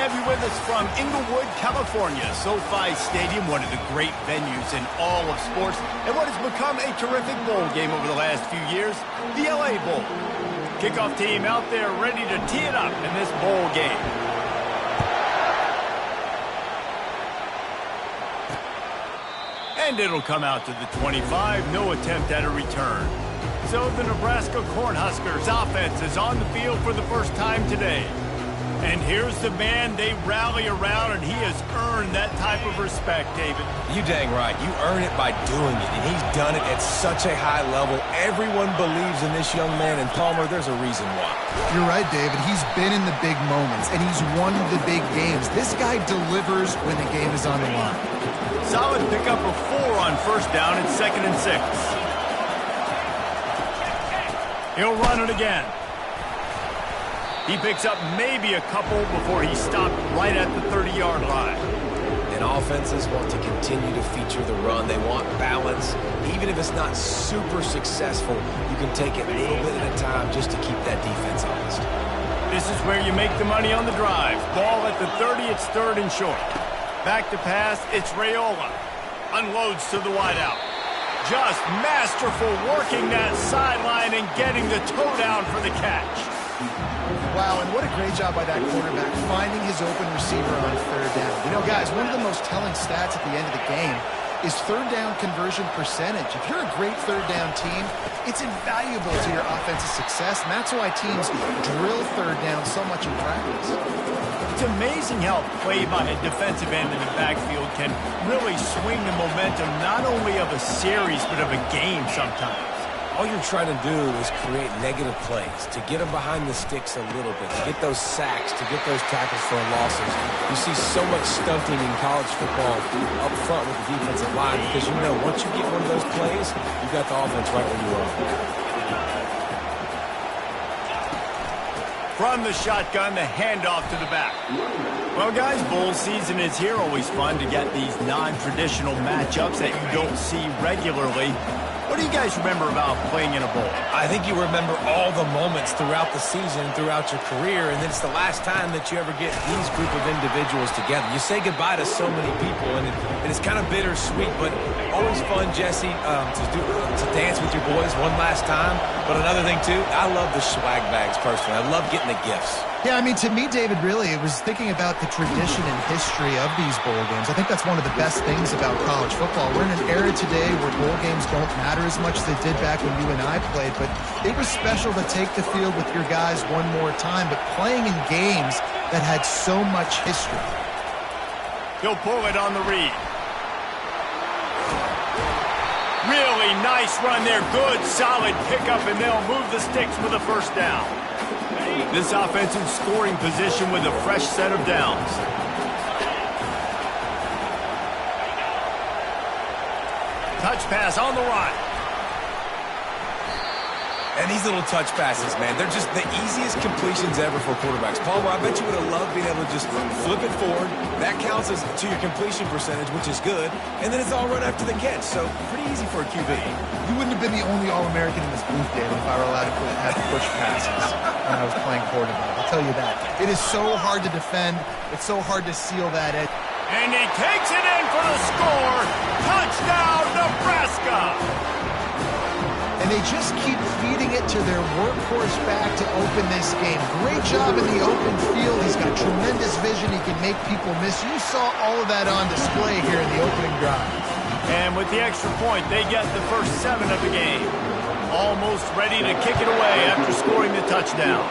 have you with us from Inglewood, California. SoFi Stadium, one of the great venues in all of sports, and what has become a terrific bowl game over the last few years, the LA Bowl. Kickoff team out there ready to tee it up in this bowl game. And it'll come out to the 25, no attempt at a return. So the Nebraska Cornhuskers offense is on the field for the first time today. And here's the man they rally around, and he has earned that type of respect, David. You dang right. You earn it by doing it, and he's done it at such a high level. Everyone believes in this young man, and Palmer, there's a reason why. You're right, David. He's been in the big moments, and he's won the big games. This guy delivers when the game is on the line. Solid pickup of 4 on first down and 2nd and 6. He'll run it again. He picks up maybe a couple before he stopped right at the 30-yard line. And offenses want to continue to feature the run. They want balance. Even if it's not super successful, you can take it a little bit at a time just to keep that defense honest. This is where you make the money on the drive. Ball at the 30, it's 3rd and short. Back to pass, it's Raiola. Unloads to the wideout. Just masterful working that sideline and getting the toe down for the catch. Wow, and what a great job by that quarterback finding his open receiver on 3rd down. You know, guys, one of the most telling stats at the end of the game is 3rd down conversion percentage. If you're a great 3rd down team, it's invaluable to your offensive success, and that's why teams drill 3rd down so much in practice. It's amazing how a play by a defensive end in the backfield can really swing the momentum not only of a series but of a game sometimes. All you're trying to do is create negative plays, to get them behind the sticks a little bit, to get those sacks, to get those tackles for losses. You see so much stunting in college football up front with the defensive line because you know once you get one of those plays, you got the offense right where you are. From the shotgun, the handoff to the back. Well, guys, bowl season is here. Always fun to get these non-traditional matchups that you don't see regularly. What do you guys remember about playing in a bowl? I think you remember all the moments throughout the season, throughout your career, and then it's the last time that you ever get these group of individuals together. You say goodbye to so many people, and it's kind of bittersweet, but always fun, Jesse, to dance with your boys one last time. But another thing, too, I love the swag bags personally. I love getting the gifts. Yeah, I mean, to me, David, really, it was thinking about the tradition and history of these bowl games. I think that's one of the best things about college football. We're in an era today where bowl games don't matter as much as they did back when you and I played, but it was special to take the field with your guys one more time, but playing in games that had so much history. He'll pull it on the read. Really nice run there. Good, solid pickup, and they'll move the sticks with a first down. This offense in scoring position with a fresh set of downs. Touch pass on the run. And these little touch passes, man, they're just the easiest completions ever for quarterbacks. Palmer, I bet you would have loved being able to just flip it forward. That counts as to your completion percentage, which is good. And then it's all run after the catch, so pretty easy for a QB. You wouldn't have been the only All-American in this booth, David, if I were allowed to have push passes when I was playing quarterback. I'll tell you that. It is so hard to defend. It's so hard to seal that edge. And he takes it in for the score. Touchdown, Nebraska! And they just keep feeding it to their workhorse back to open this game. Great job in the open field. He's got tremendous vision. He can make people miss. You saw all of that on display here in the opening drive. And with the extra point, they get the first 7 of the game. Almost ready to kick it away after scoring the touchdown.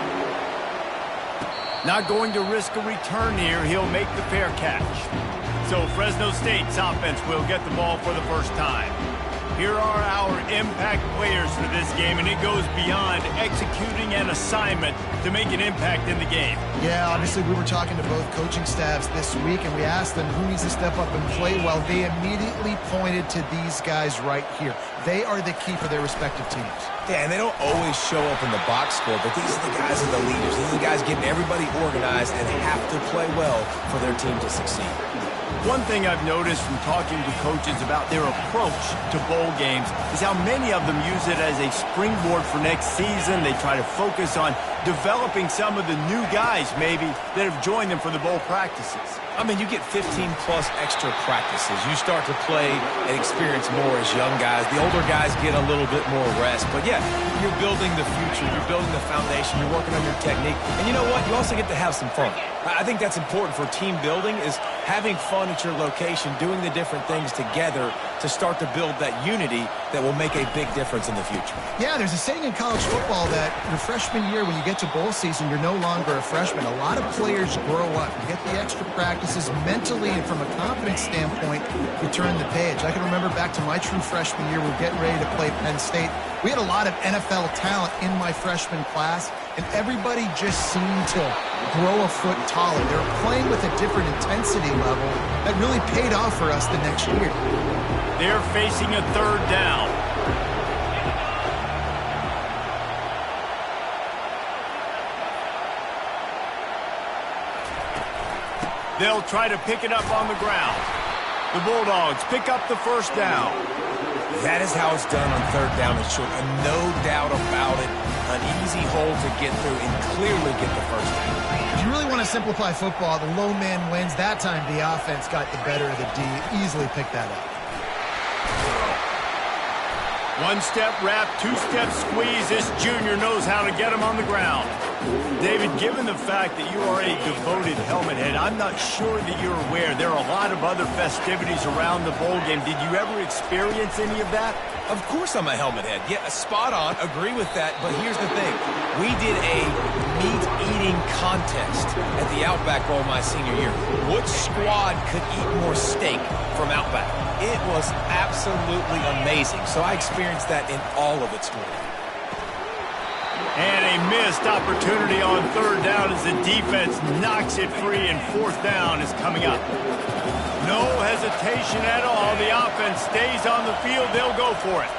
Not going to risk a return here. He'll make the fair catch. So Fresno State's offense will get the ball for the first time. Here are our impact players for this game, and it goes beyond executing an assignment to make an impact in the game. Yeah, obviously we were talking to both coaching staffs this week, and we asked them who needs to step up and play well. They immediately pointed to these guys right here. They are the key for their respective teams. Yeah, and they don't always show up in the box score, but these are the guys that are the leaders. These are the guys getting everybody organized and have to play well for their team to succeed. One thing I've noticed from talking to coaches about their approach to bowl games is how many of them use it as a springboard for next season. They try to focus on developing some of the new guys, maybe, that have joined them for the bowl practices. I mean, you get 15-plus extra practices. You start to play and experience more as young guys. The older guys get a little bit more rest. But, yeah, you're building the future. You're building the foundation. You're working on your technique. And you know what? You also get to have some fun. I think that's important for team building is having fun at your location, doing the different things together to start to build that unity that will make a big difference in the future. Yeah, there's a saying in college football that your freshman year, when you get to bowl season, you're no longer a freshman. A lot of players grow up. You get the extra practices mentally, and from a confidence standpoint, you turn the page. I can remember back to my true freshman year, we were getting ready to play Penn State. We had a lot of NFL talent in my freshman class, and everybody just seemed to grow a foot taller. They were playing with a different intensity level that really paid off for us the next year. They're facing a third down. They'll try to pick it up on the ground. The Bulldogs pick up the first down. That is how it's done on third down and short. And no doubt about it, an easy hole to get through and clearly get the first down. If you really want to simplify football, the low man wins. That time the offense got the better of the D. Easily picked that up. One-step wrap, two-step squeeze. This junior knows how to get him on the ground. David, given the fact that you are a devoted helmet head, I'm not sure that you're aware there are a lot of other festivities around the bowl game. Did you ever experience any of that? Of course I'm a helmet head. Yeah, spot on. Agree with that. But here's the thing. We did a meat-eating contest at the Outback Bowl my senior year. Which squad could eat more steak from Outback? It was absolutely amazing. So I experienced that in all of its glory. And a missed opportunity on third down as the defense knocks it free, and fourth down is coming up. No hesitation at all. The offense stays on the field. They'll go for it.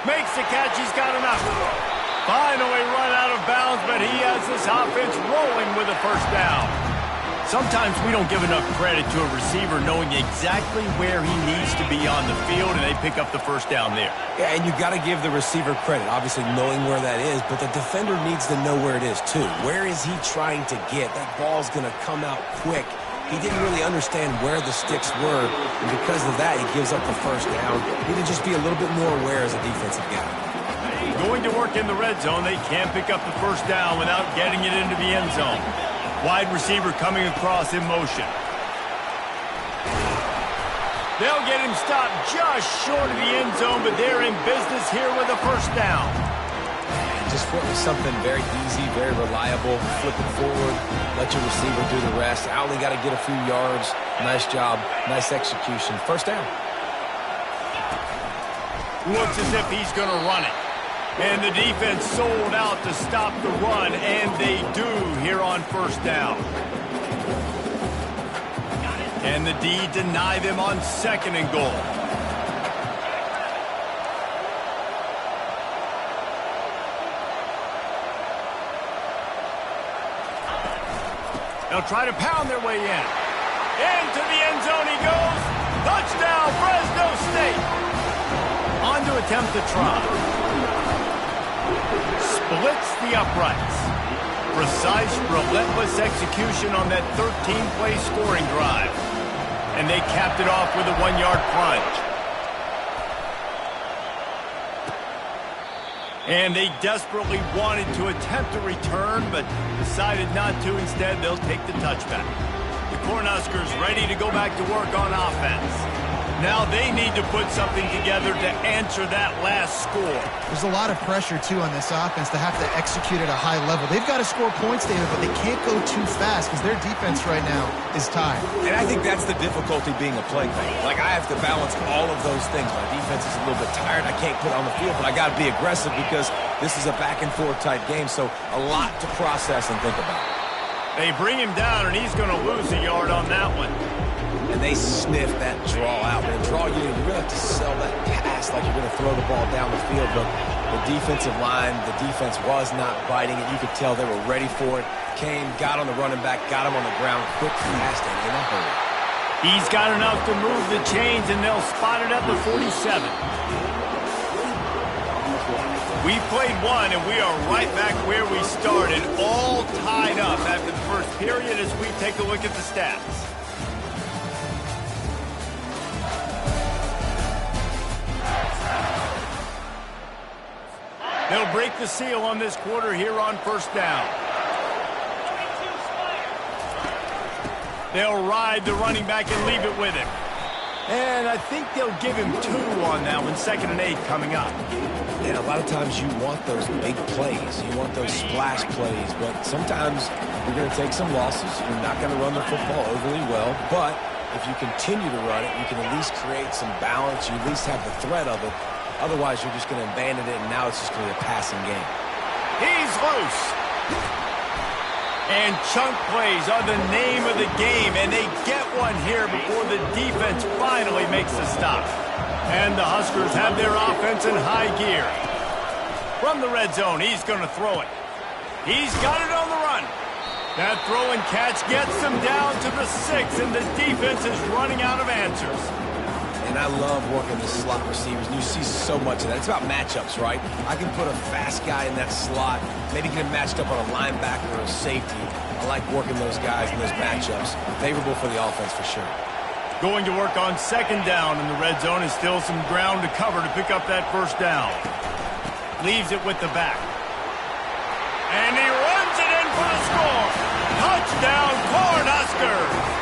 Makes the catch. He's got enough. Finally run out of bounds, but he has this offense rolling with a first down. Sometimes we don't give enough credit to a receiver knowing exactly where he needs to be on the field, and they pick up the first down there. Yeah, and you've got to give the receiver credit, obviously knowing where that is, but the defender needs to know where it is too. Where is he trying to get? That ball's going to come out quick. He didn't really understand where the sticks were, and because of that, he gives up the first down. He need to just be a little bit more aware as a defensive guy. Going to work in the red zone, they can't pick up the first down without getting it into the end zone. Wide receiver coming across in motion. They'll get him stopped just short of the end zone, but they're in business here with a first down. Just something very easy, very reliable. Flip it forward, let your receiver do the rest. I only got to get a few yards. Nice job, nice execution. First down. Looks as if he's going to run it. And the defense sold out to stop the run, and they do here on first down. And the D deny them on second and goal. They'll try to pound their way in. Into the end zone he goes. Touchdown, Fresno State. On to attempt the try. Splits the uprights. Precise, relentless execution on that 13-play scoring drive. And they capped it off with a one-yard plunge. And they desperately wanted to attempt a return, but decided not to. Instead, they'll take the touchback. The Cornhuskers ready to go back to work on offense. Now they need to put something together to answer that last score. There's a lot of pressure, too, on this offense to have to execute at a high level. They've got to score points, David, but they can't go too fast because their defense right now is tired. And I think that's the difficulty being a playmaker. Like, I have to balance all of those things. My defense is a little bit tired. I can't put it on the field, but I got to be aggressive because this is a back-and-forth type game, so a lot to process and think about. They bring him down, and he's going to lose a yard on that one. And they sniff that draw out. Man, draw you really have to sell that pass like you're going to throw the ball down the field. But the defensive line, the defense was not biting it. You could tell they were ready for it. Came, got on the running back, got him on the ground, quick fast, and in a hurry. He's got enough to move the chains, and they'll spot it at the 47. We played one, and we are right back where we started, all tied up after the first period as we take a look at the stats. They'll break the seal on this quarter here on first down. They'll ride the running back and leave it with him. And I think they'll give him 2 on that one, 2nd and 8 coming up. And a lot of times you want those big plays. You want those splash plays. But sometimes you're going to take some losses. You're not going to run the football overly well. But if you continue to run it, you can at least create some balance. You at least have the threat of it. Otherwise, you're just going to abandon it, and now it's just going to be a passing game. He's loose. And chunk plays are the name of the game, and they get one here before the defense finally makes the stop. And the Huskers have their offense in high gear. From the red zone, he's going to throw it. He's got it on the run. That throw and catch gets them down to the 6, and the defense is running out of answers. And I love working the slot receivers, and you see so much of that. It's about matchups, right? I can put a fast guy in that slot, maybe get him matched up on a linebacker or a safety. I like working those guys in those matchups. Favorable for the offense for sure. Going to work on 2nd down in the red zone, and still some ground to cover to pick up that first down. Leaves it with the back. And he runs it in for the score. Touchdown, Cornhuskers!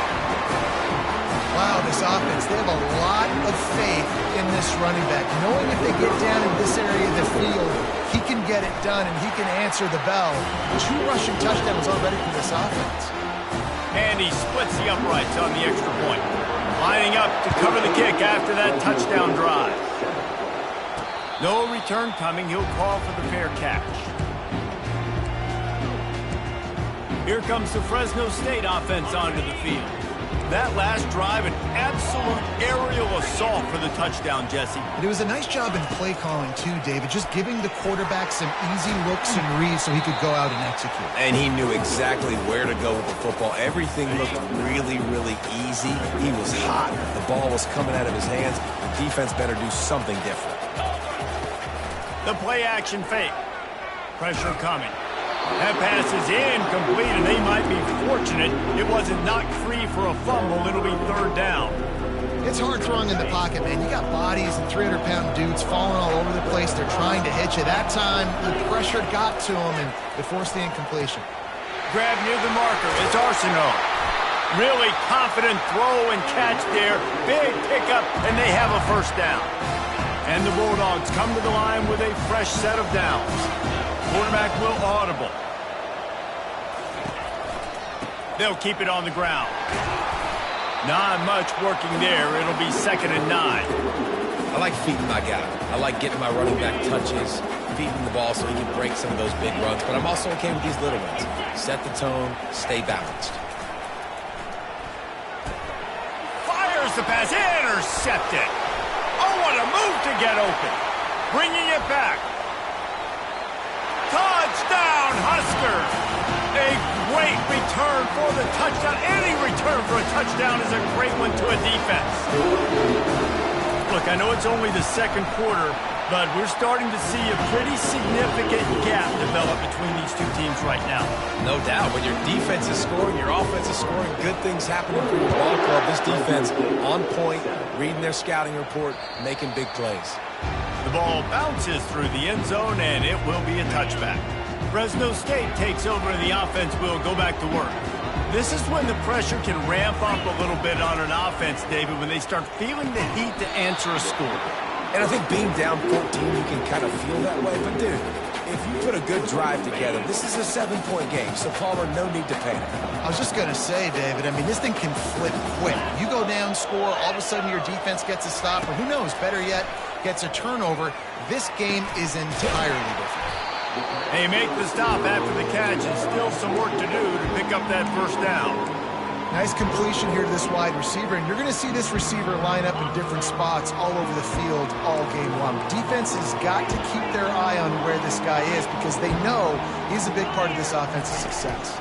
Wow, this offense, they have a lot of faith in this running back. Knowing if they get down in this area of the field, he can get it done and he can answer the bell. 2 rushing touchdowns already for this offense. And he splits the uprights on the extra point. Lining up to cover the kick after that touchdown drive. No return coming. He'll call for the fair catch. Here comes the Fresno State offense onto the field. That last drive, an absolute aerial assault for the touchdown, Jesse. It was a nice job in play calling, too, David, just giving the quarterback some easy looks and reads so he could go out and execute. And he knew exactly where to go with the football. Everything looked really, really easy. He was hot. The ball was coming out of his hands. The defense better do something different. The play-action fake. Pressure coming. That pass is incomplete, and they might be fortunate it wasn't knocked free for a fumble. It'll be 3rd down. It's hard throwing in the pocket, man. You got bodies and 300-pound dudes falling all over the place. They're trying to hit you. That time, the pressure got to them, and it forced the incompletion. Grab near the marker. It's Arsenault. Really confident throw and catch there. Big pickup, and they have a first down. And the Bulldogs come to the line with a fresh set of downs. Quarterback will audible. They'll keep it on the ground. Not much working there. It'll be 2nd and 9. I like feeding my guy. I like getting my running back touches, feeding the ball so he can break some of those big runs. But I'm also okay with these little ones. Set the tone, stay balanced. Fires the pass, intercepted. Oh, what a move to get open. Bringing it back. Touchdown, Huskers! A great return for the touchdown. Any return for a touchdown is a great one to a defense. Look, I know it's only the 2nd quarter, but we're starting to see a pretty significant gap develop between these 2 teams right now. No doubt. When your defense is scoring, your offense is scoring, good things happening for your ball club. This defense on point, reading their scouting report, making big plays. The ball bounces through the end zone, and it will be a touchback. Fresno State takes over, and the offense will go back to work. This is when the pressure can ramp up a little bit on an offense, David, when they start feeling the heat to answer a score. And I think being down 14, you can kind of feel that way. But, dude, if you put a good drive together, this is a 7-point game. So, Palmer, no need to panic. I was just going to say, David, I mean, this thing can flip quick. You go down, score, all of a sudden your defense gets a stop, or who knows, better yet, gets a turnover. This game is entirely different. They make the stop after the catch, and still some work to do to pick up that first down. Nice completion here to this wide receiver, and you're going to see this receiver line up in different spots all over the field all game long. Defense has got to keep their eye on where this guy is because they know he's a big part of this offensive success.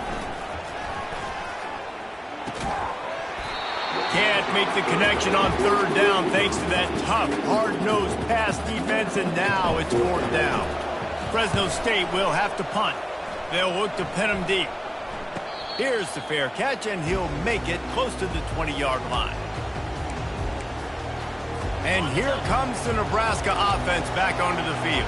Can't make the connection on 3rd down thanks to that tough, hard-nosed pass defense, and now it's 4th down. Fresno State will have to punt. They'll look to pin him deep. Here's the fair catch, and he'll make it close to the 20-yard line. And here comes the Nebraska offense back onto the field.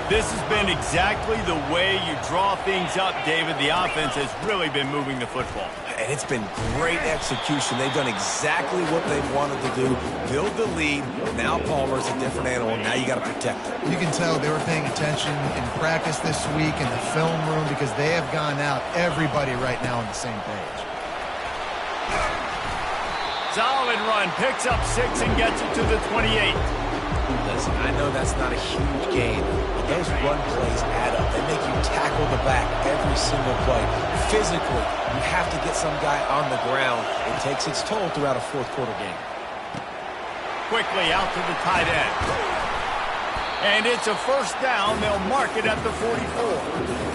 This has been exactly the way you draw things up, David. The offense has really been moving the football. And it's been great execution. They've done exactly what they've wanted to do. Build the lead. Now Palmer's a different animal. Now you got to protect him. You can tell they were paying attention in practice this week in the film room because they have gone out, everybody right now on the same page. Solid run. Picks up 6 and gets it to the 28. Listen, I know that's not a huge gain, but those run plays add up. They make you tackle the back every single play. Physically, you have to get some guy on the ground. It takes its toll throughout a fourth-quarter game. Quickly out to the tight end. And it's a first down. They'll mark it at the 44.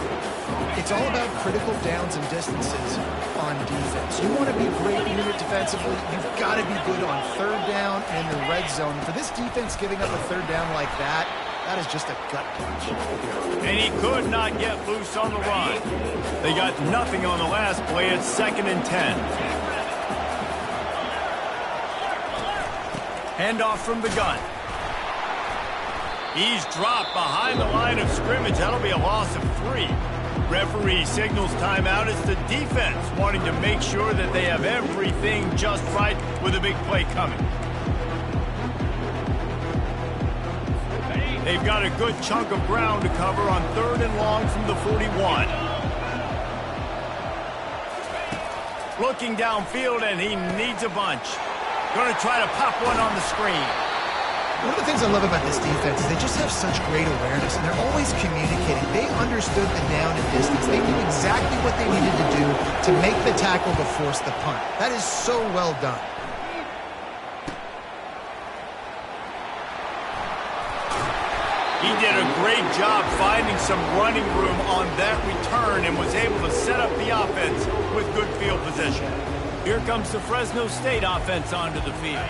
It's all about critical downs and distances on defense. You want to be a great unit defensively, you've got to be good on third down and in the red zone. For this defense giving up a third down like that, that is just a gut punch. And he could not get loose on the run. They got nothing on the last play. It's 2nd and 10. Handoff from the gun. He's dropped behind the line of scrimmage. That'll be a loss of 3. Referee signals timeout. It's the defense wanting to make sure that they have everything just right with a big play coming. They've got a good chunk of ground to cover on 3rd and long from the 41. Looking downfield, and he needs a bunch. Going to try to pop one on the screen. One of the things I love about this defense is they just have such great awareness, and they're always communicating. They understood the down and distance. They knew exactly what they needed to do to make the tackle to force the punt. That is so well done. He did a great job finding some running room on that return and was able to set up the offense with good field position. Here comes the Fresno State offense onto the field.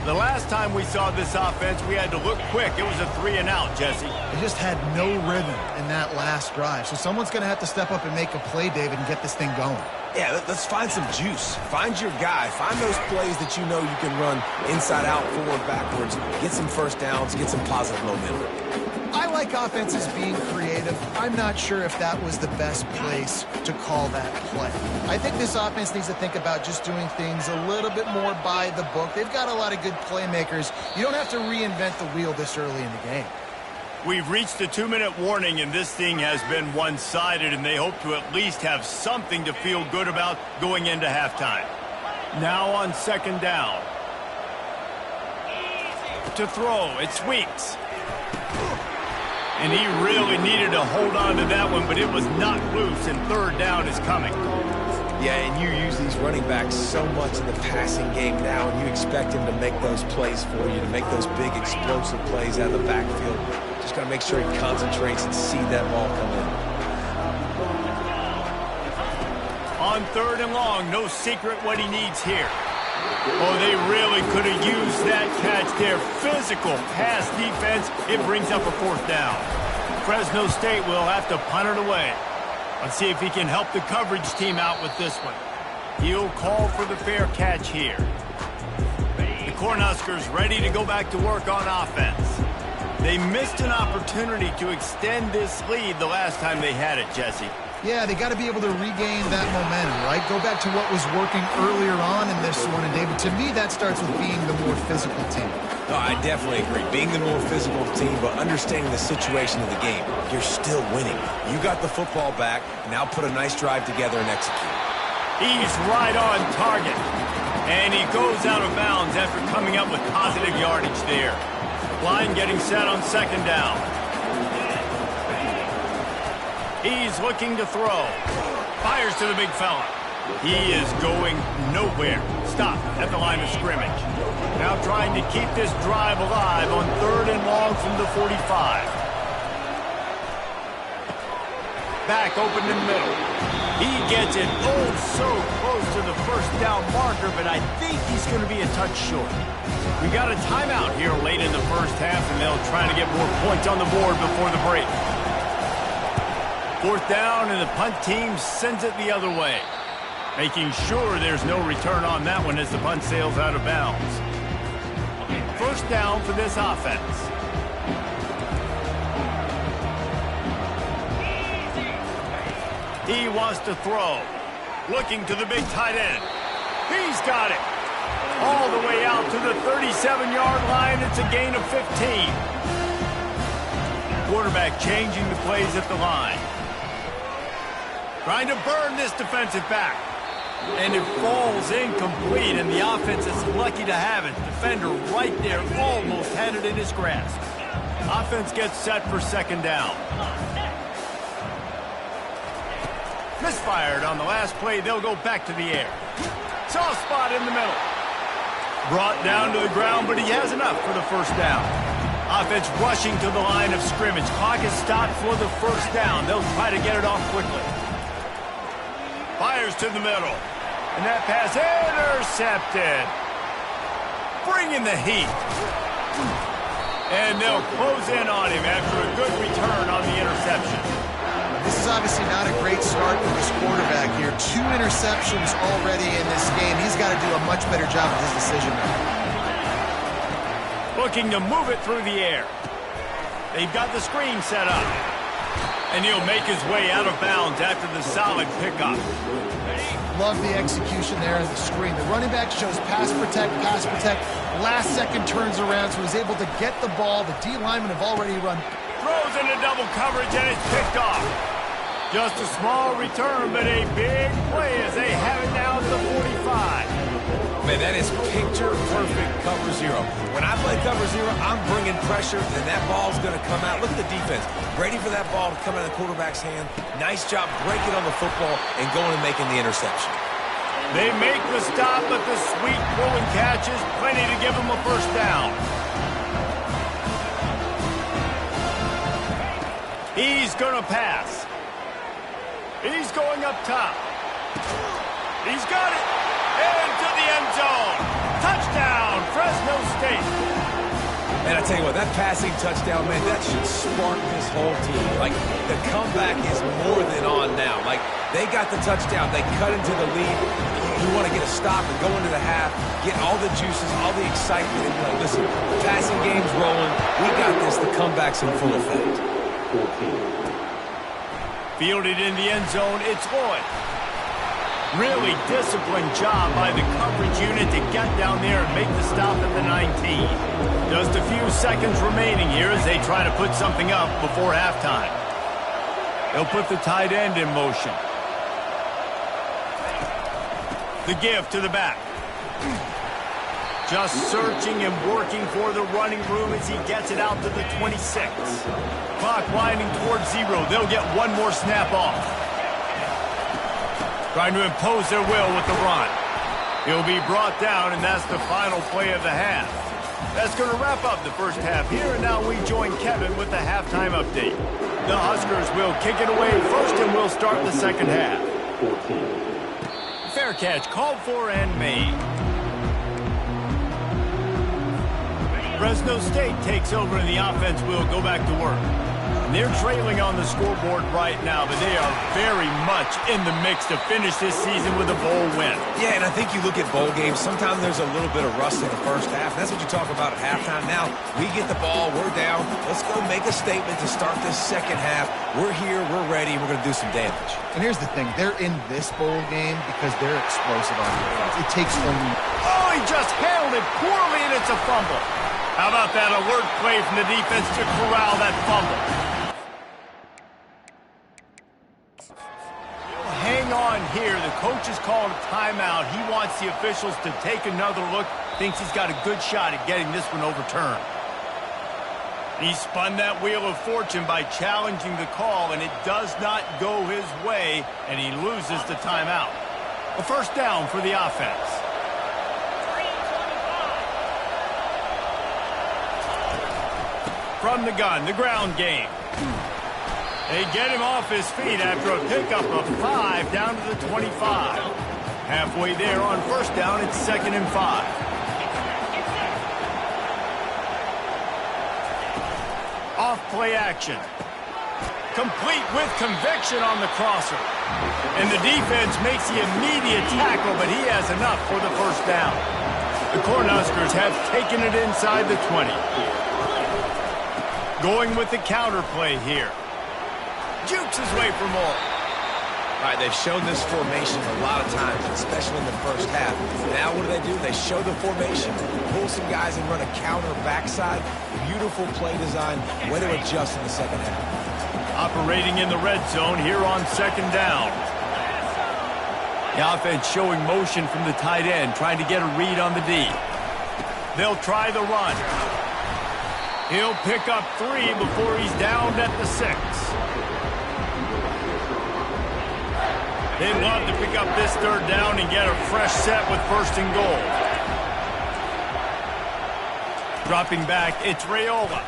The last time we saw this offense, we had to look quick. It was a 3 and out, Jesse. They just had no rhythm in that last drive. So someone's going to have to step up and make a play, David, and get this thing going. Yeah, let's find some juice. Find your guy. Find those plays that you know you can run inside out, forward, backwards. Get some first downs. Get some positive momentum. I like offenses being creative. I'm not sure if that was the best place to call that play. I think this offense needs to think about just doing things a little bit more by the book. They've got a lot of good playmakers. You don't have to reinvent the wheel this early in the game. We've reached the 2-minute warning, and this thing has been one-sided, and they hope to at least have something to feel good about going into halftime. Now on 2nd down. To throw, it's Weeks. And he really needed to hold on to that one, but it was not loose, and 3rd down is coming. Yeah, and you use these running backs so much in the passing game now, and you expect him to make those plays for you, to make those big explosive plays out of the backfield. Just got to make sure he concentrates and see that ball come in. On 3rd and long, no secret what he needs here. Oh, they really could have used that catch there. Physical pass defense. It brings up a 4th down. Fresno State will have to punt it away. Let's see if he can help the coverage team out with this one. He'll call for the fair catch here. The Cornhuskers ready to go back to work on offense. They missed an opportunity to extend this lead the last time they had it, Jesse. Yeah, they got to be able to regain that momentum, right? Go back to what was working earlier on in this one. And, David, to me, that starts with being the more physical team. Oh, I definitely agree. Being the more physical team, but understanding the situation of the game. You're still winning. You got the football back. Now put a nice drive together and execute. He's right on target. And he goes out of bounds after coming up with positive yardage there. Line getting set on 2nd down. He's looking to throw. Fires to the big fella. He is going nowhere. Stop at the line of scrimmage. Now trying to keep this drive alive on 3rd and long from the 45. Back open in the middle. He gets it so close to the 1st down marker, but I think he's going to be a touch short. We got a timeout here late in the 1st half, and they'll try to get more points on the board before the break. Fourth down, and the punt team sends it the other way. Making sure there's no return on that one as the punt sails out of bounds. First down for this offense. He wants to throw. Looking to the big tight end. He's got it. All the way out to the 37-yard line. It's a gain of 15. Quarterback changing the plays at the line. Trying to burn this defensive back. And it falls incomplete, and the offense is lucky to have it. Defender right there almost had it in his grasp. Offense gets set for second down. Misfired on the last play. They'll go back to the air. Soft spot in the middle. Brought down to the ground, but he has enough for the first down. Offense rushing to the line of scrimmage. Clock is stopped for the first down. They'll try to get it off quickly. Fires to the middle. And that pass intercepted. Bringing the heat. And they'll close in on him after a good return on the interception. This is obviously not a great start for this quarterback here. 2 interceptions already in this game. He's got to do a much better job with his decision making. Looking to move it through the air. They've got the screen set up. And he'll make his way out of bounds after the solid pickup. Love the execution there in the screen. The running back shows pass protect. Last second turns around, so he's able to get the ball. The D linemen have already run. Throws into double coverage, and it's picked off. Just a small return, but a big play as they have it now to the 45. Man, that is picture-perfect cover zero. When I play cover zero, I'm bringing pressure, and that ball's going to come out. Look at the defense. Ready for that ball to come out of the quarterback's hand. Nice job breaking on the football and going and making the interception. They make the stop, but the sweet throw and catch is plenty to give them a first down. He's going to pass. He's going up top. He's got it. Into the end zone. Touchdown, Fresno State. And I tell you what, that passing touchdown, man, that should spark this whole team. Like, the comeback is more than on now. Like, they got the touchdown. They cut into the lead. You want to get a stop and go into the half, get all the juices, all the excitement. And, listen, the passing game's rolling. We got this. The comeback's in full effect. Fielded in the end zone, it's Lloyd. Really disciplined job by the coverage unit to get down there and make the stop at the 19. Just a few seconds remaining here as they try to put something up before halftime. They'll put the tight end in motion. The give to the back. Just searching and working for the running room as he gets it out to the 26. Clock winding towards 0. They'll get one more snap off. Trying to impose their will with the run. He'll be brought down, and that's the final play of the half. That's going to wrap up the first half here, and now we join Kevin with the halftime update. The Huskers will kick it away first, and we'll start the second half. Fair catch called for and made. Fresno State takes over, and the offense will go back to work. They're trailing on the scoreboard right now, but they are very much in the mix to finish this season with a bowl win. Yeah, and I think you look at bowl games, sometimes there's a little bit of rust in the first half. That's what you talk about at halftime. Now, we get the ball, we're down. Let's go make a statement to start this second half. We're here, we're ready, we're going to do some damage. And here's the thing. They're in this bowl game because they're explosive on defense. It takes only... Oh, he just handled it poorly, and it's a fumble. How about that alert play from the defense to corral that fumble? Hang on here. The coach is calling a timeout. He wants the officials to take another look. Thinks he's got a good shot at getting this one overturned. He spun that wheel of fortune by challenging the call, and it does not go his way, and he loses the timeout. A first down for the offense. From the gun, the ground game. They get him off his feet after a pickup of 5 down to the 25. Halfway there on first down, it's 2nd and 5. Off play action. complete with conviction on the crosser. And the defense makes the immediate tackle, but he has enough for the first down. The Cornhuskers have taken it inside the 20. Going with the counter play here. Jukes his way for more. All right, they've shown this formation a lot of times, especially in the first half. Now what do? They show the formation, pull some guys and run a counter backside. Beautiful play design. Way to adjust in the second half. Operating in the red zone here on second down. The offense showing motion from the tight end, trying to get a read on the D. They'll try the run. He'll pick up 3 before he's downed at the 6. They'd love to pick up this third down and get a fresh set with first and goal. Dropping back, it's Raiola.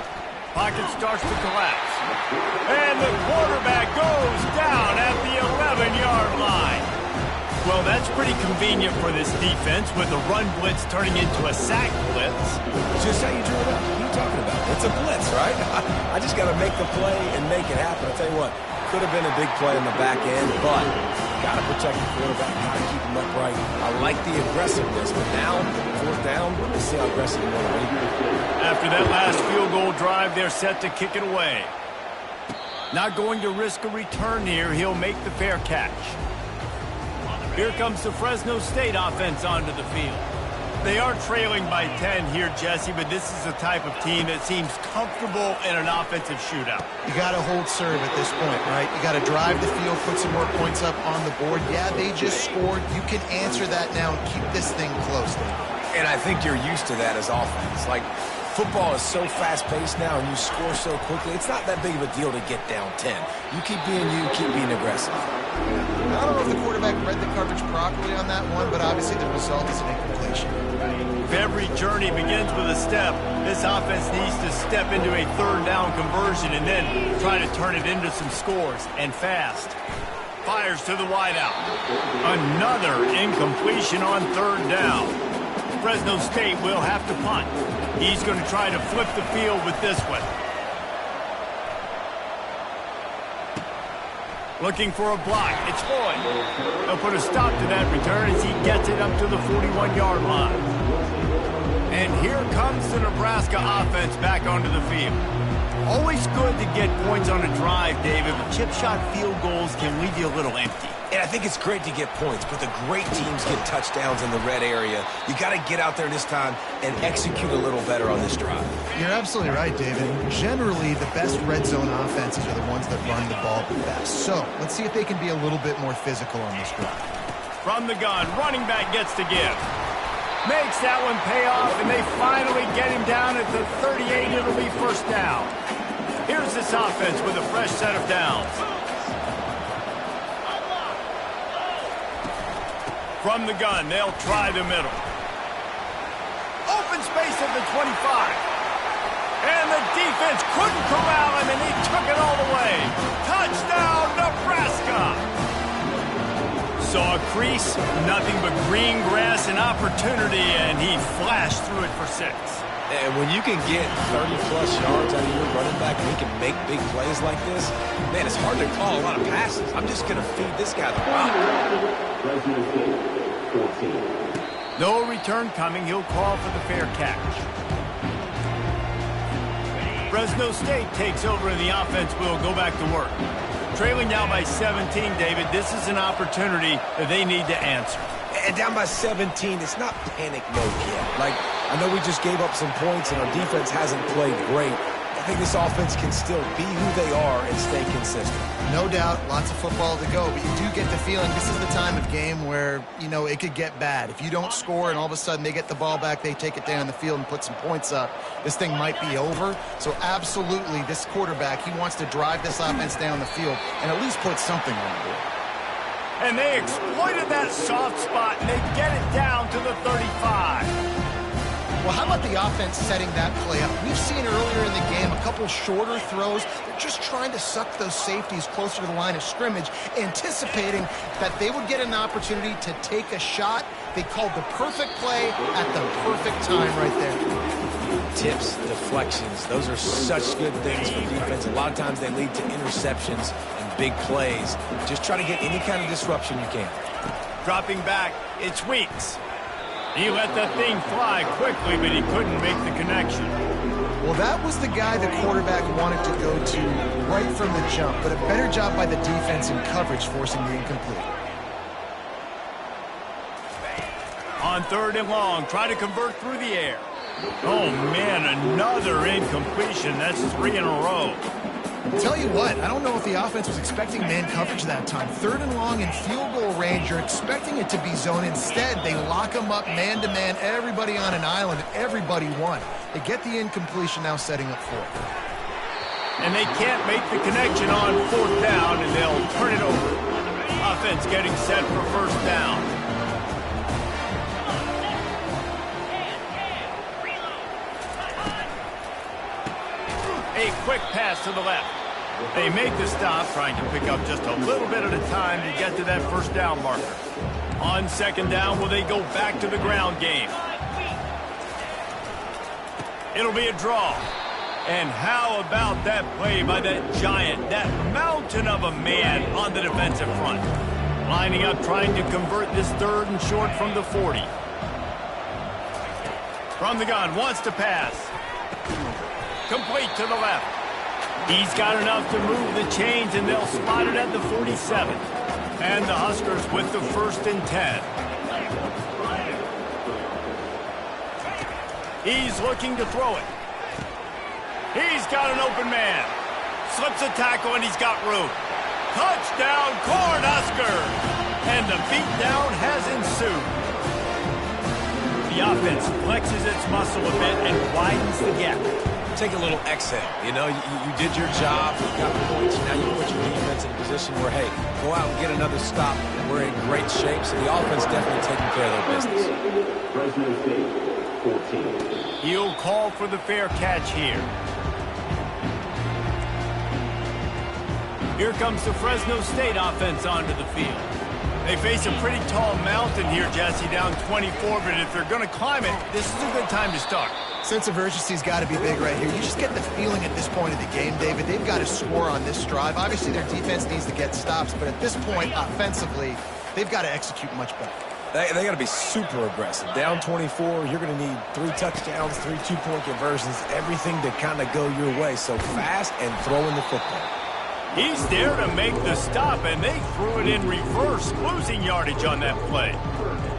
Pocket starts to collapse. And the quarterback goes down at the 11-yard line. Well, that's pretty convenient for this defense with the run blitz turning into a sack blitz. Just how you drew it up. What are you talking about? It's a blitz, right? I just got to make the play and make it happen. I'll tell you what, could have been a big play in the back end, but got to protect the quarterback, got to keep him upright. I like the aggressiveness, but now, fourth down, let's see how aggressive you want to be. After that last field goal drive, they're set to kick it away. Not going to risk a return here. He'll make the fair catch. Here comes the Fresno State offense onto the field. They are trailing by 10 here, Jesse, but this is the type of team that seems comfortable in an offensive shootout. You got to hold serve at this point, right? You got to drive the field, put some more points up on the board. Yeah, they just scored. You can answer that now and keep this thing close. And I think you're used to that as offense. Like, football is so fast-paced now and you score so quickly, it's not that big of a deal to get down 10. You keep being you, keep being aggressive. I don't know if the quarterback read the coverage properly on that one, but obviously the result is an incompletion. If every journey begins with a step, this offense needs to step into a third down conversion and then try to turn it into some scores, and fast. Fires to the wideout. Another incompletion on third down. Fresno State will have to punt. He's going to try to flip the field with this one. Looking for a block. It's Floyd. They'll put a stop to that return as he gets it up to the 41-yard line. And here comes the Nebraska offense back onto the field. Always good to get points on a drive, David, but chip shot field goals can leave you a little empty. And I think it's great to get points, but the great teams get touchdowns in the red area. You got to get out there this time and execute a little better on this drive. You're absolutely right, David. Generally, the best red zone offenses are the ones that run the ball the best. So let's see if they can be a little bit more physical on this drive. From the gun, running back gets to give. Makes that one pay off, and they finally get him down at the 38. It'll be first down. Here's this offense with a fresh set of downs. From the gun, they'll try the middle. Open space at the 25. And the defense couldn't corral him, and he took it all the way. Touchdown, Nebraska! Saw a crease, nothing but green grass and opportunity, and he flashed through it for 6. And when you can get 30-plus yards out of your running back and he can make big plays like this, man, it's hard to call a lot of passes. I'm just going to feed this guy the rock. No return coming. He'll call for the fair catch. Fresno State takes over and the offense will go back to work. Trailing now by 17, David, this is an opportunity that they need to answer. And down by 17, it's not panic mode yet. Like, I know we just gave up some points and our defense hasn't played great. I think this offense can still be who they are and stay consistent. No doubt, lots of football to go, but you do get the feeling this is the time of game where, you know, it could get bad. If you don't score and all of a sudden they get the ball back, they take it down the field and put some points up, this thing might be over. So absolutely, this quarterback, he wants to drive this offense down the field and at least put something on the board. And they exploited that soft spot, and they get it down to the 35. Well, how about the offense setting that play up? We've seen earlier in the game a couple shorter throws. They're just trying to suck those safeties closer to the line of scrimmage, anticipating that they would get an opportunity to take a shot. They called the perfect play at the perfect time right there. tips, deflections. Those are such good things for defense. A lot of times they lead to interceptions and big plays. Just try to get any kind of disruption you can. Dropping back, it's Weeks. He let that thing fly quickly, but he couldn't make the connection. Well, that was the guy the quarterback wanted to go to right from the jump, but a better job by the defense in coverage forcing the incomplete. On 3rd and long, try to convert through the air. Oh, man, another incompletion. That's 3 in a row. Tell you what, I don't know if the offense was expecting man coverage that time. 3rd and long in field goal range, you're expecting it to be zone. Instead, they lock them up man-to-man, everybody on an island, everybody won. They get the incompletion, now setting up 4th. And they can't make the connection on 4th down, and they'll turn it over. Offense getting set for 1st down. A quick pass to the left. They make the stop, trying to pick up just a little bit at a time to get to that 1st down marker. On 2nd down, will they go back to the ground game? It'll be a draw. And how about that play by that giant, that mountain of a man on the defensive front? Lining up, trying to convert this 3rd and short from the 40. From the gun, wants to pass. Complete to the left. He's got enough to move the chains, and they'll spot it at the 47. And the Huskers with the 1st and 10. He's looking to throw it. He's got an open man. Slips a tackle, and he's got room. Touchdown, Cornhuskers! And the beatdown has ensued. The offense flexes its muscle a bit and widens the gap. Take a little exhale. You know, you did your job, you got points, now you put your defense in a position where, hey, go out and get another stop. We're in great shape, so the offense definitely taking care of their business. Fresno State, 14. He'll call for the fair catch here. Here comes the Fresno State offense onto the field. They face a pretty tall mountain here, Jesse, down 24, but if they're going to climb it, this is a good time to start. Sense of urgency's got to be big right here. You just get the feeling at this point of the game, David, they've got to score on this drive. Obviously, their defense needs to get stops, but at this point, offensively, they've got to execute much better. They got to be super aggressive. Down 24, you're going to need 3 touchdowns, 3 two-point conversions, everything to kind of go your way. So fast and throwing the football. He's there to make the stop, and they threw it in reverse, losing yardage on that play.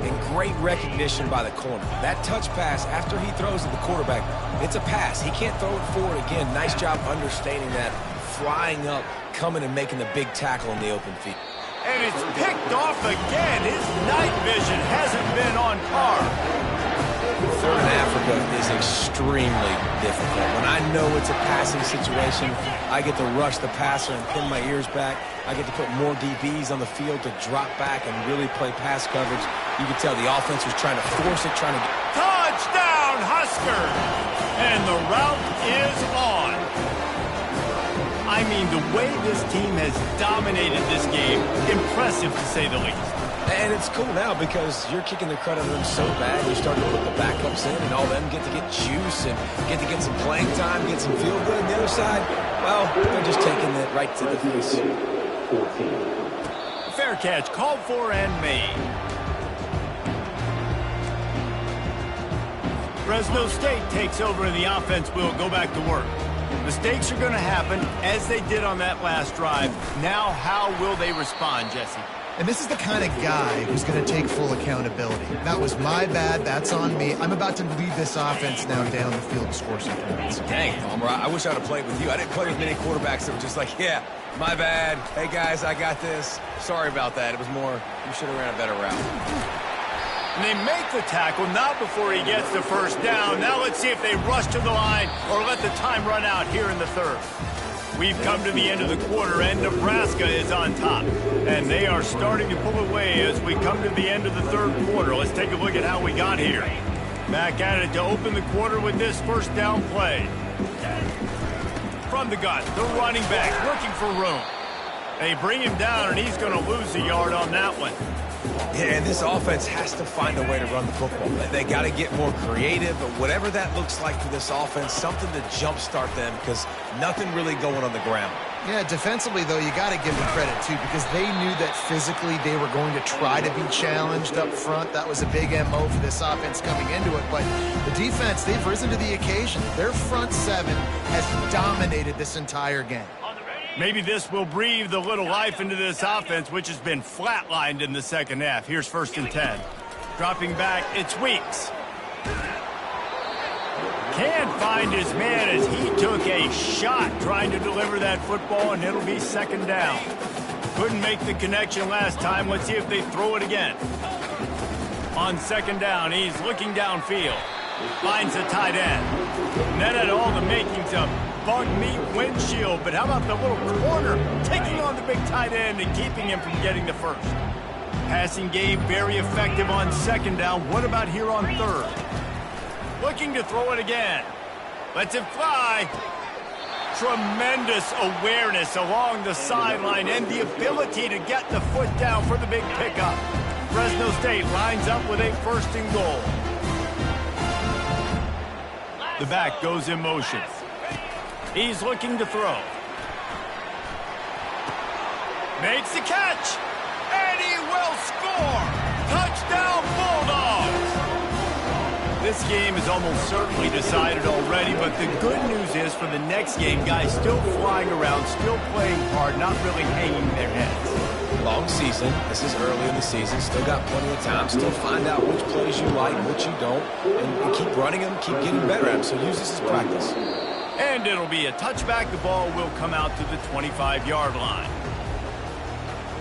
And great recognition by the corner. That touch pass, after he throws to the quarterback, it's a pass. He can't throw it forward again. Nice job understanding that, flying up, coming and making the big tackle in the open field. And it's picked off again. His night vision hasn't been on par. 3rd in Africa is extremely difficult. When I know it's a passing situation, I get to rush the passer and pin my ears back. I get to put more DBs on the field to drop back and really play pass coverage. You can tell the offense was trying to force it, trying to get... Touchdown, Huskers! And the route is on. I mean, the way this team has dominated this game, impressive to say the least. And it's cool now because you're kicking the credit of them so bad. You're starting to put the backups in, and all them get to get juice and get to get some playing time, get some feel good. On the other side, well, they're just taking it right to the face. Fair catch called for and made. Fresno State takes over and the offense will go back to work. Mistakes are going to happen as they did on that last drive. Now how will they respond, Jesse? And this is the kind of guy who's going to take full accountability. That was my bad. That's on me. I'm about to lead this offense now down the field to score some points. Dang, Palmer, I wish I would have played with you. I didn't play with many quarterbacks that were just like, yeah, my bad. Hey, guys, I got this. Sorry about that. It was more, you should have ran a better route. And they make the tackle, not before he gets the 1st down. Now let's see if they rush to the line or let the time run out here in the 3rd. We've come to the end of the quarter, and Nebraska is on top. And they are starting to pull away as we come to the end of the 3rd quarter. Let's take a look at how we got here. Back at it to open the quarter with this 1st down play. From the gun, the running back looking for room. They bring him down, and he's going to lose a yard on that one. Yeah, and this offense has to find a way to run the football. They got to get more creative, but whatever that looks like for this offense, something to jumpstart them because nothing really going on the ground. Yeah, defensively, though, you got to give them credit, too, because they knew that physically they were going to try to be challenged up front. That was a big MO for this offense coming into it. But the defense, they've risen to the occasion. Their front seven has dominated this entire game. Maybe this will breathe a little life into this offense, which has been flatlined in the second half. Here's 1st and 10. Dropping back, it's Weeks. Can't find his man as he took a shot trying to deliver that football, and it'll be 2nd down. Couldn't make the connection last time. Let's see if they throw it again. On 2nd down, he's looking downfield. Finds a tight end. And that had all the makings of bug meat windshield, but how about the little corner taking on the big tight end and keeping him from getting the first? Passing game very effective on 2nd down. What about here on 3rd? Looking to throw it again. Lets it fly. Tremendous awareness along the sideline and the ability to get the foot down for the big pickup. Fresno State lines up with a 1st and goal. The back goes in motion. He's looking to throw. Makes the catch. And he will score. Touchdown Bulldogs. This game is almost certainly decided already, but the good news is for the next game, guys still flying around, still playing hard, not really hanging their heads. Long season. This is early in the season. Still got plenty of time. Still find out which plays you like, which you don't, and keep running them, keep getting better at them. So use this as practice. And it'll be a touchback. The ball will come out to the 25-yard line.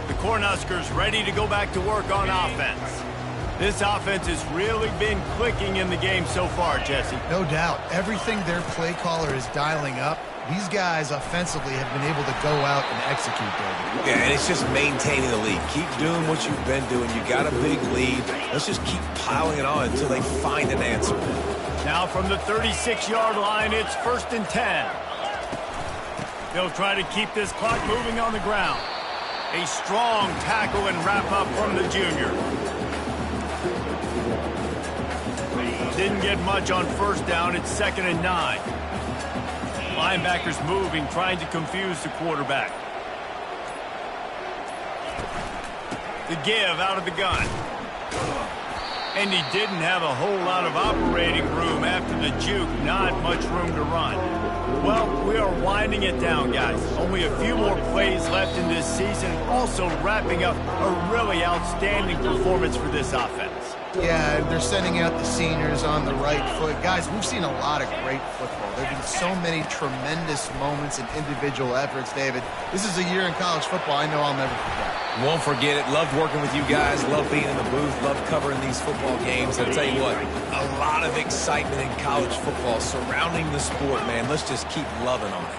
The Cornhuskers ready to go back to work on offense. This offense has really been clicking in the game so far, Jesse. No doubt. Everything their play caller is dialing up, these guys offensively have been able to go out and execute, David. Yeah, and it's just maintaining the lead. Keep doing what you've been doing. You got a big lead. Let's just keep piling it on until they find an answer. Now from the 36-yard line, it's 1st and 10. They'll try to keep this clock moving on the ground. A strong tackle and wrap-up from the junior. Didn't get much on 1st down. It's 2nd and 9. Linebackers moving, trying to confuse the quarterback. The give out of the gun. And he didn't have a whole lot of operating room after the juke. Not much room to run. Well, we are winding it down, guys. Only a few more plays left in this season. Also wrapping up a really outstanding performance for this offense. Yeah, they're sending out the seniors on the right foot. Guys, we've seen a lot of great football. There have been so many tremendous moments and individual efforts, David. This is a year in college football I know I'll never forget. Won't forget it. Loved working with you guys. Loved being in the booth. Loved covering these football games. I'll tell you what, a lot of excitement in college football surrounding the sport, man. Let's just keep loving on it.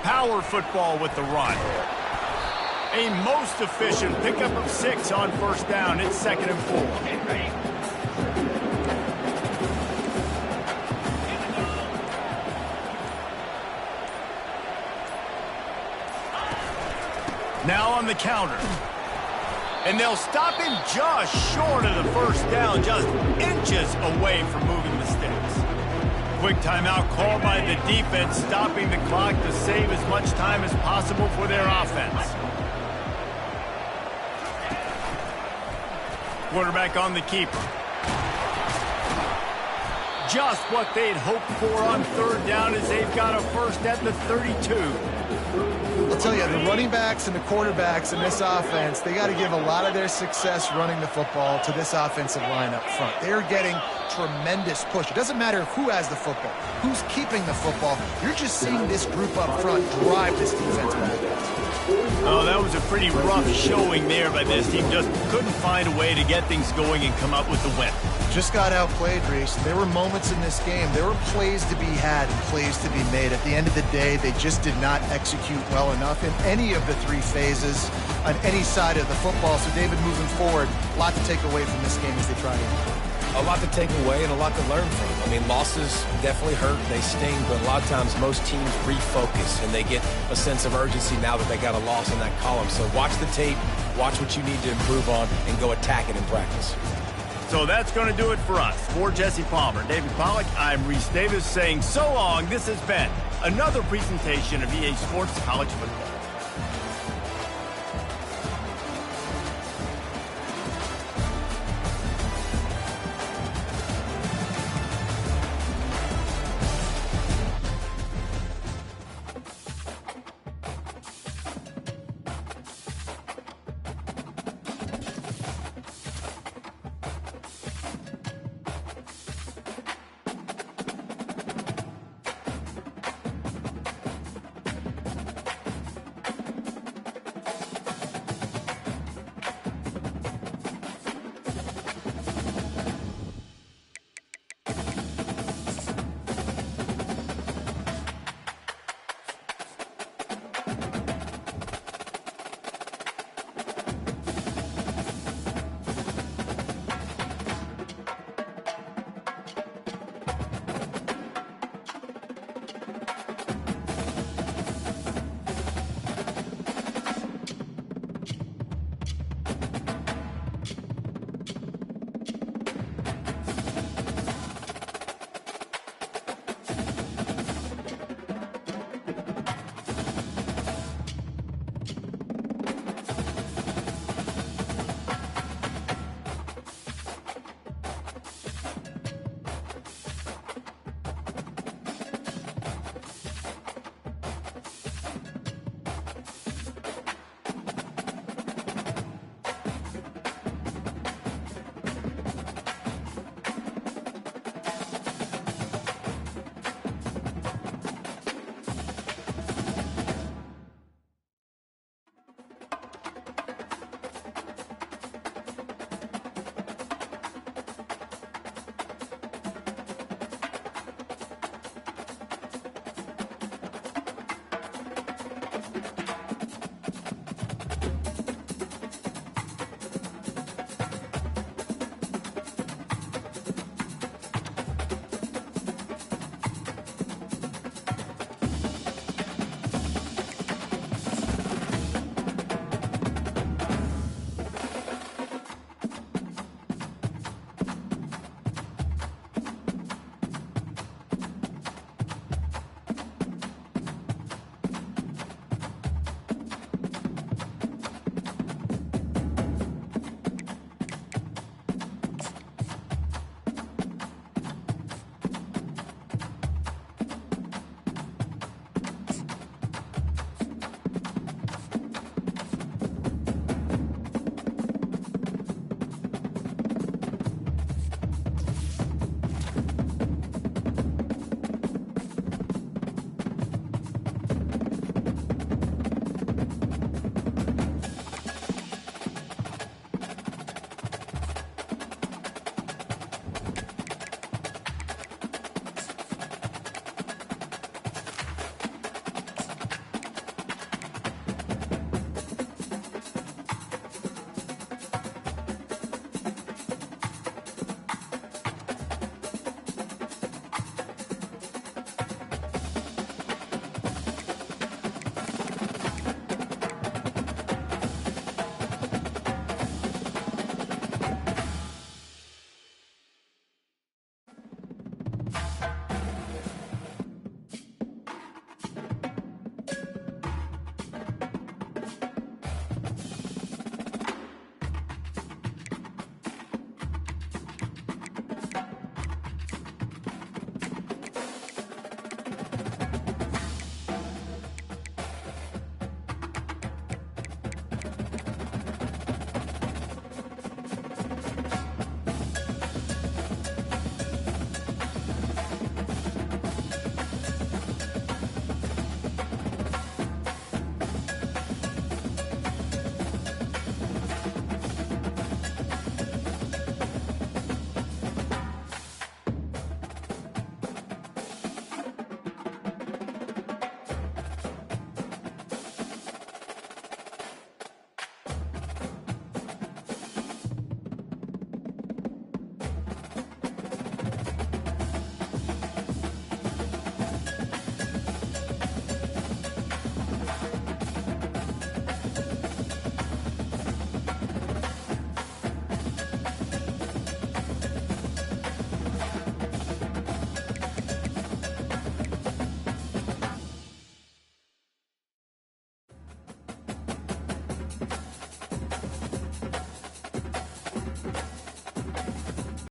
Power football with the run. A most efficient pickup of 6 on 1st down. It's 2nd and 4. Now on the counter. And they'll stop him just short of the 1st down, just inches away from moving the sticks. Quick timeout called by the defense, stopping the clock to save as much time as possible for their offense. Quarterback on the keeper. Just what they'd hoped for on 3rd down as they've got a 1st at the 32. I'll tell you, the running backs and the quarterbacks in this offense, they got to give a lot of their success running the football to this offensive line up front. They're getting tremendous push. It doesn't matter who has the football, who's keeping the football. You're just seeing this group up front drive this defense back. Oh, that was a pretty rough showing there by this team. Just couldn't find a way to get things going and come up with the win. Just got outplayed, Reese. There were moments in this game. There were plays to be had and plays to be made. At the end of the day, they just did not execute well enough in any of the 3 phases on any side of the football. So, David, moving forward, a lot to take away from this game as they try to. a lot to take away and a lot to learn from. I mean, losses definitely hurt. They sting, but a lot of times most teams refocus and they get a sense of urgency now that they got a loss in that column. So watch the tape, watch what you need to improve on, and go attack it in practice. So that's going to do it for us. For Jesse Palmer, David Pollack, I'm Reese Davis saying so long. This has been another presentation of EA Sports College Football.